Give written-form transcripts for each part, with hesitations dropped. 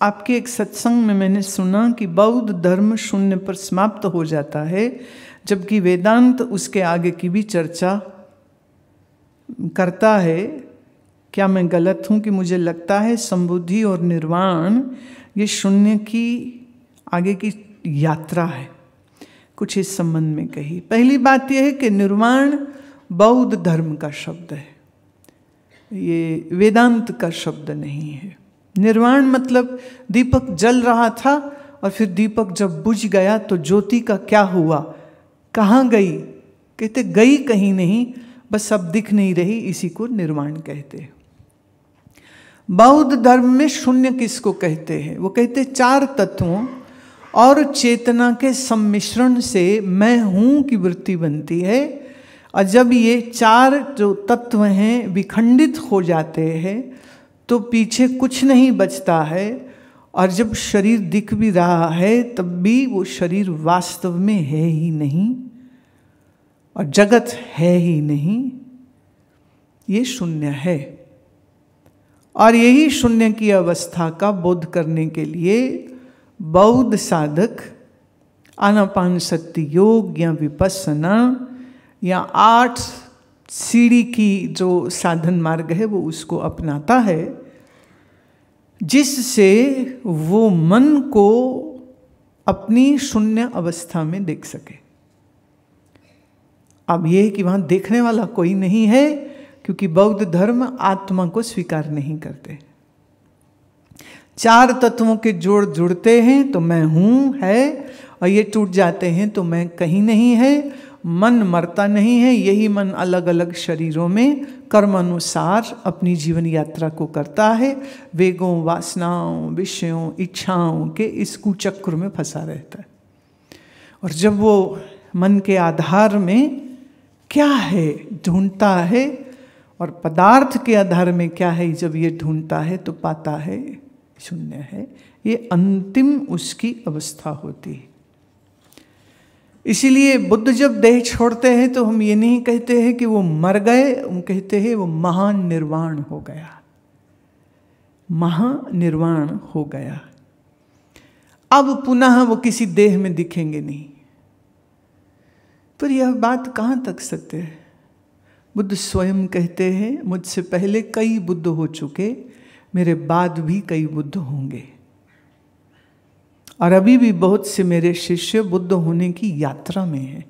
आपके एक सत्संग में मैंने सुना कि बौद्ध धर्म शून्य पर समाप्त हो जाता है, जबकि वेदांत उसके आगे की भी चर्चा करता है। क्या मैं गलत हूँ कि मुझे लगता है संबुद्धि और निर्वाण ये शून्य की आगे की यात्रा है? कुछ इस संबंध में कही। पहली बात यह है कि निर्वाण बौद्ध धर्म का शब्द है, ये वेदांत का शब्द नहीं है। निर्वाण मतलब दीपक जल रहा था और फिर दीपक जब बुझ गया तो ज्योति का क्या हुआ, कहाँ गई? कहते गई कहीं नहीं, बस अब दिख नहीं रही, इसी को निर्वाण कहते हैं। बौद्ध धर्म में शून्य किसको कहते हैं? वो कहते 4 तत्वों और चेतना के सम्मिश्रण से मैं हूं की वृत्ति बनती है। और जब ये 4 जो तत्व हैं विखंडित हो जाते हैं तो पीछे कुछ नहीं बचता है। और जब शरीर दिख भी रहा है तब भी वो शरीर वास्तव में है ही नहीं और जगत है ही नहीं, ये शून्य है। और यही शून्य की अवस्था का बोध करने के लिए बौद्ध साधक आनापानसति योग या विपस्सना या 8 सीढ़ी की जो साधन मार्ग है वो उसको अपनाता है, जिससे वो मन को अपनी शून्य अवस्था में देख सके। अब यह कि वहां देखने वाला कोई नहीं है, क्योंकि बौद्ध धर्म आत्मा को स्वीकार नहीं करते। 4 तत्वों के जोड़ जुड़ते हैं तो मैं हूं है, और ये टूट जाते हैं तो मैं कहीं नहीं है। मन मरता नहीं है, यही मन अलग अलग शरीरों में कर्मानुसार अपनी जीवन यात्रा को करता है, वेगों, वासनाओं, विषयों, इच्छाओं के इस कुचक्र में फंसा रहता है। और जब वो मन के आधार में क्या है ढूंढता है और पदार्थ के आधार में क्या है जब ये ढूंढता है तो पाता है शून्य है। ये अंतिम उसकी अवस्था होती है। इसीलिए बुद्ध जब देह छोड़ते हैं तो हम ये नहीं कहते हैं कि वो मर गए, हम कहते हैं वो महानिर्वाण हो गया, महानिर्वाण हो गया। अब पुनः वो किसी देह में दिखेंगे नहीं। पर यह बात कहाँ तक सत्य है? बुद्ध स्वयं कहते हैं मुझसे पहले कई बुद्ध हो चुके, मेरे बाद भी कई बुद्ध होंगे, और अभी भी बहुत से मेरे शिष्य बुद्ध होने की यात्रा में हैं।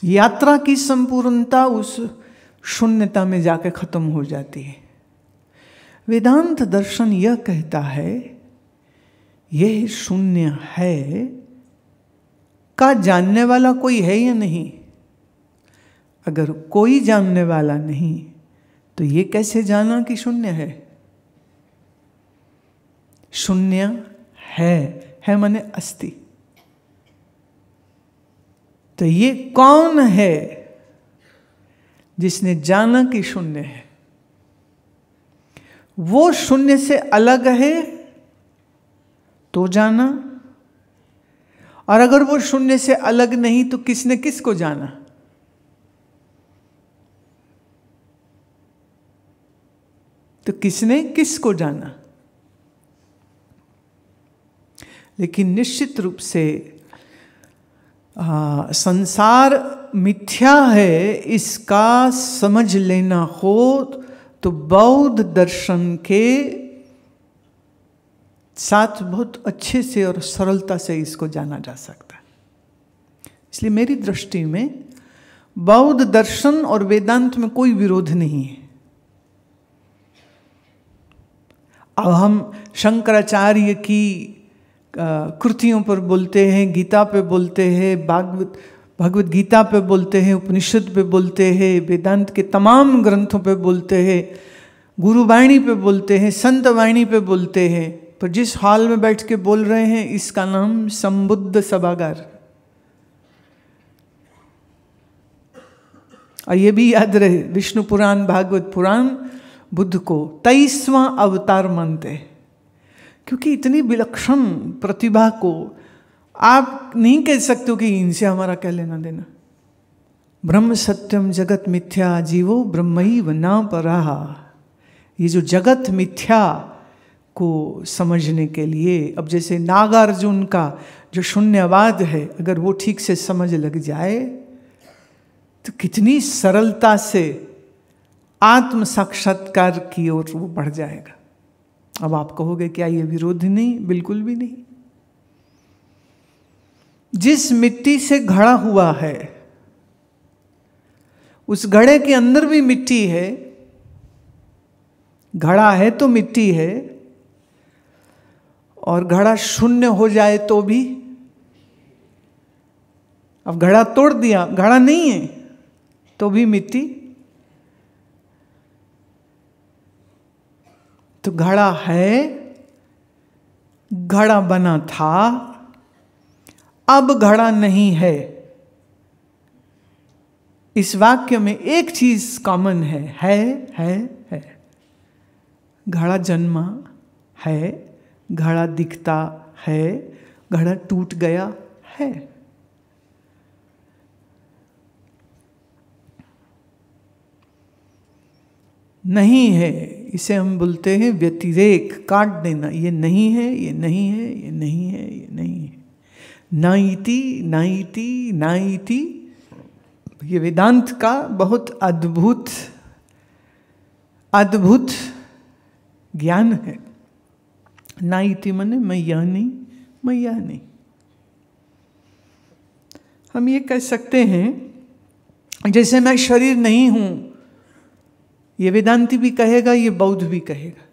यात्रा की संपूर्णता उस शून्यता में जाकर खत्म हो जाती है। वेदांत दर्शन यह कहता है यह शून्य है का जानने वाला कोई है या नहीं? अगर कोई जानने वाला नहीं तो ये कैसे जाना कि शून्य है? शून्य है माने अस्ति। तो ये कौन है जिसने जाना कि शून्य है? वो शून्य से अलग है तो जाना, और अगर वो शून्य से अलग नहीं तो किसने किसको जाना? तो किसने किसको जाना? लेकिन निश्चित रूप से संसार मिथ्या है, इसका समझ लेना हो तो बौद्ध दर्शन के साथ बहुत अच्छे से और सरलता से इसको जाना जा सकता है। इसलिए मेरी दृष्टि में बौद्ध दर्शन और वेदांत में कोई विरोध नहीं है। अब हम शंकराचार्य की कृतियों पर बोलते हैं, गीता पे बोलते हैं, भगवत गीता पे बोलते हैं, उपनिषद पे बोलते हैं, वेदांत के तमाम ग्रंथों पे बोलते हैं, गुरुवाणी पे बोलते हैं, संत वाणी पे बोलते हैं, पर जिस हॉल में बैठ के बोल रहे हैं इसका नाम संबुद्ध सभागार। और ये भी याद रहे, विष्णु पुराण, भागवत पुराण बुद्ध को 23वां अवतार मानते हैं, क्योंकि इतनी विलक्षण प्रतिभा को आप नहीं कह सकते हो कि इनसे हमारा क्या लेना देना। ब्रह्म सत्यम जगत मिथ्या जीवो ब्रह्मैव न परः। ये जो जगत मिथ्या, को समझने के लिए। अब जैसे नागार्जुन का जो शून्यवाद है, अगर वो ठीक से समझ लग जाए तो कितनी सरलता से आत्म साक्षात्कार की ओर वो बढ़ जाएगा। अब आप कहोगे क्या ये विरोध नहीं? बिल्कुल भी नहीं। जिस मिट्टी से घड़ा हुआ है उस घड़े के अंदर भी मिट्टी है। घड़ा है तो मिट्टी है, और घड़ा शून्य हो जाए तो भी, अब घड़ा तोड़ दिया, घड़ा नहीं है तो भी मिट्टी। तो घड़ा है, घड़ा बना था, अब घड़ा नहीं है। इस वाक्य में एक चीज कॉमन है। घड़ा जन्मा है, घड़ा दिखता है, घड़ा टूट गया है। नहीं है, इसे हम बोलते हैं व्यतिरेक, काट देना। ये नहीं है, ये नहीं है, ये नहीं है, ये नहीं है। नाइति नाइति नाइति, ये वेदांत का बहुत अद्भुत अद्भुत ज्ञान है। नाइति माने मैं यह नहीं, मैं यह नहीं। हम ये कह सकते हैं जैसे मैं शरीर नहीं हूं, ये वेदांती भी कहेगा, ये बौद्ध भी कहेगा।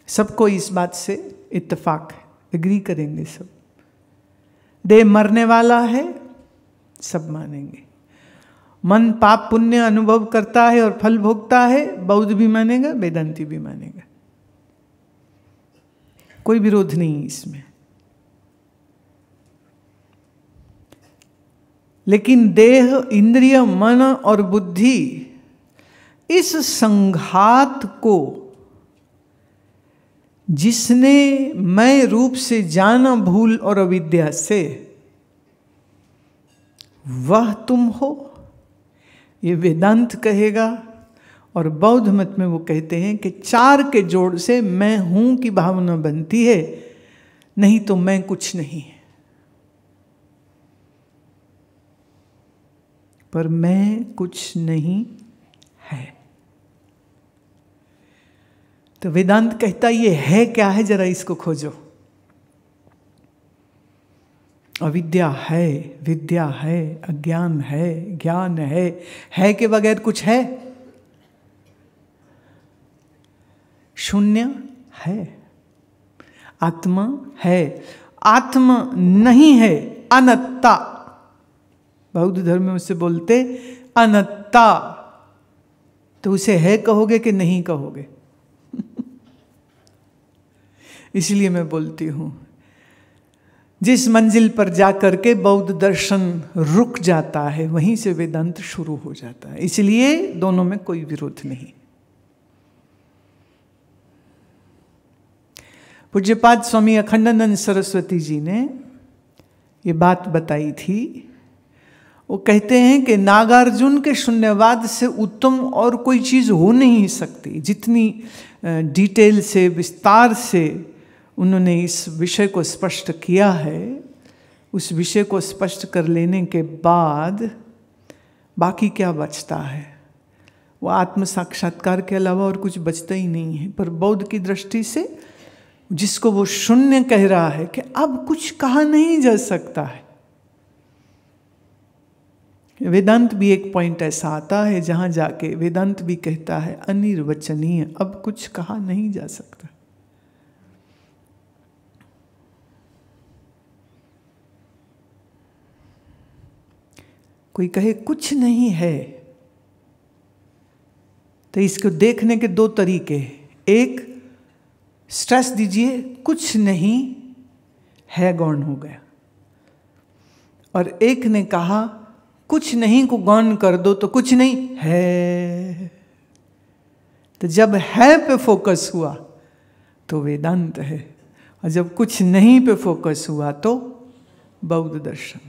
सबको इस बात से इत्तेफाक है, एग्री करेंगे सब। देह मरने वाला है, सब मानेंगे। मन पाप पुण्य अनुभव करता है और फल भोगता है, बौद्ध भी मानेगा, वेदांती भी मानेगा। कोई विरोध नहीं इसमें। लेकिन देह, इंद्रिय, मन और बुद्धि, इस संघात को जिसने मैं रूप से जाना भूल और अविद्या से, वह तुम हो, ये वेदांत कहेगा। और बौद्ध मत में वो कहते हैं कि चार के जोड़ से मैं हूं की भावना बनती है, नहीं तो मैं कुछ नहीं। पर मैं कुछ नहीं है। तो वेदांत कहता ये है क्या है, जरा इसको खोजो। अविद्या है, विद्या है, अज्ञान है, ज्ञान है के बगैर कुछ है? शून्य है, आत्मा है, आत्मा नहीं है, अनत्ता। बौद्ध धर्म में उससे बोलते अनत्ता। तो उसे है कहोगे कि नहीं कहोगे? इसलिए मैं बोलती हूं, जिस मंजिल पर जाकर के बौद्ध दर्शन रुक जाता है, वहीं से वेदांत शुरू हो जाता है। इसलिए दोनों में कोई विरोध नहीं। पूज्यपाद स्वामी अखंडानंद सरस्वती जी ने ये बात बताई थी। वो कहते हैं कि नागार्जुन के शून्यवाद से उत्तम और कोई चीज हो नहीं सकती। जितनी डिटेल से, विस्तार से उन्होंने इस विषय को स्पष्ट किया है, उस विषय को स्पष्ट कर लेने के बाद बाकी क्या बचता है? वो आत्म साक्षात्कार के अलावा और कुछ बचता ही नहीं है। पर बौद्ध की दृष्टि से जिसको वो शून्य कह रहा है कि अब कुछ कहा नहीं जा सकता है, वेदांत भी एक पॉइंट ऐसा आता है जहां जाके वेदांत भी कहता है अनिर्वचनीय, अब कुछ कहा नहीं जा सकता। कोई कहे कुछ नहीं है, तो इसको देखने के दो तरीके। एक, स्ट्रेस दीजिए कुछ नहीं है, गौण हो गया। और एक ने कहा कुछ नहीं को गौण कर दो तो कुछ नहीं है। तो जब है पे फोकस हुआ तो वेदांत है, और जब कुछ नहीं पे फोकस हुआ तो बौद्ध दर्शन।